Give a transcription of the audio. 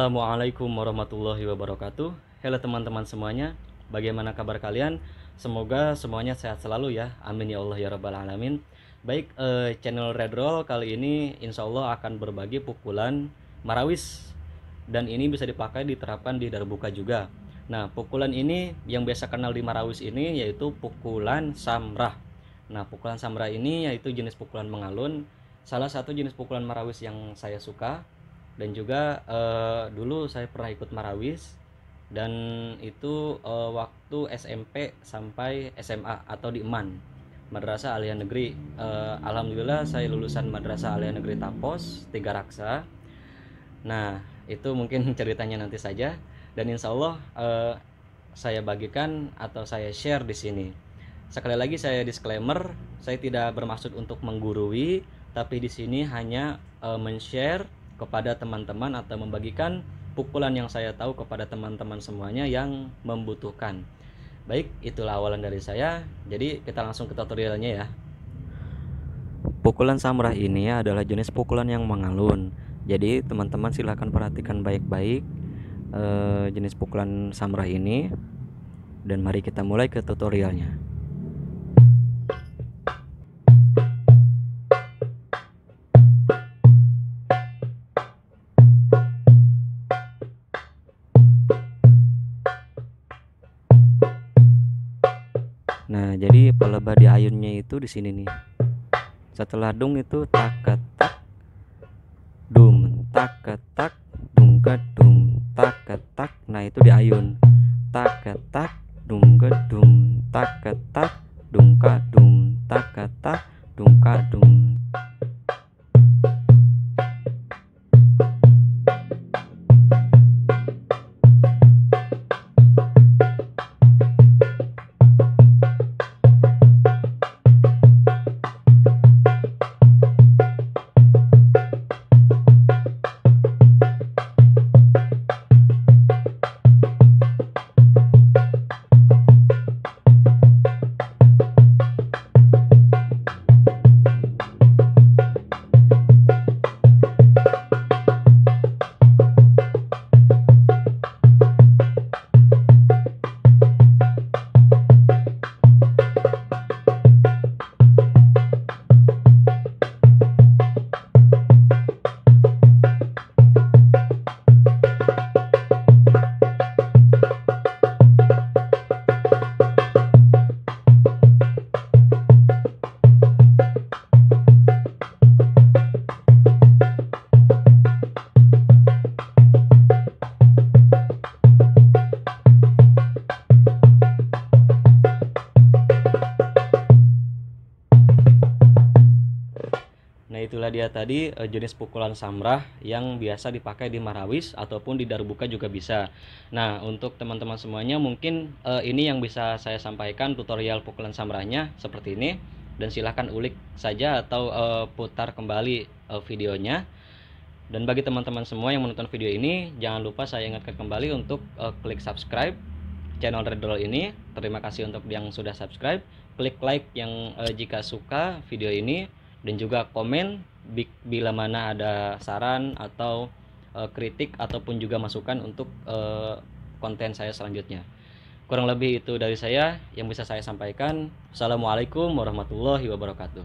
Assalamualaikum warahmatullahi wabarakatuh. Halo teman-teman semuanya, bagaimana kabar kalian? Semoga semuanya sehat selalu ya, amin ya Allah ya rabbal alamin. Baik, channel Red Roll kali ini insya Allah akan berbagi pukulan marawis, dan ini bisa dipakai diterapkan di darbuka juga. Nah, pukulan ini yang biasa kenal di marawis ini yaitu pukulan samrah. Nah, pukulan samrah ini yaitu jenis pukulan mengalun, salah satu jenis pukulan marawis yang saya suka. Dan juga dulu saya pernah ikut marawis, dan itu waktu SMP sampai SMA atau di EMAN, Madrasah Aliyah Negeri. Alhamdulillah saya lulusan Madrasah Aliyah Negeri Tapos Tiga Raksa. Nah, itu mungkin ceritanya nanti saja, dan insya Allah saya bagikan atau saya share di sini. Sekali lagi saya disclaimer, saya tidak bermaksud untuk menggurui, tapi di sini hanya men-share kepada teman-teman atau membagikan pukulan yang saya tahu kepada teman-teman semuanya yang membutuhkan. Baik, itulah awalan dari saya. Jadi kita langsung ke tutorialnya ya. Pukulan samrah ini adalah jenis pukulan yang mengalun. Jadi teman-teman silahkan perhatikan baik-baik jenis pukulan samrah ini, dan mari kita mulai ke tutorialnya. Nah, jadi pelebah di ayunnya itu di sini nih. Setelah dung itu tak dum tak dung dum tak. Nah, itu di ayun. Tak dum tak dung dum tak dung dum. Nah, itulah dia tadi jenis pukulan samrah yang biasa dipakai di marawis ataupun di darbuka juga bisa. Nah, untuk teman-teman semuanya mungkin ini yang bisa saya sampaikan tutorial pukulan samrahnya seperti ini, dan silahkan ulik saja atau putar kembali videonya. Dan bagi teman-teman semua yang menonton video ini, jangan lupa saya ingatkan kembali untuk klik subscribe channel Red Roll ini. Terima kasih untuk yang sudah subscribe. Klik like yang jika suka video ini, dan juga komen bila mana ada saran atau kritik ataupun juga masukan untuk konten saya selanjutnya. Kurang lebih itu dari saya yang bisa saya sampaikan. Assalamualaikum warahmatullahi wabarakatuh.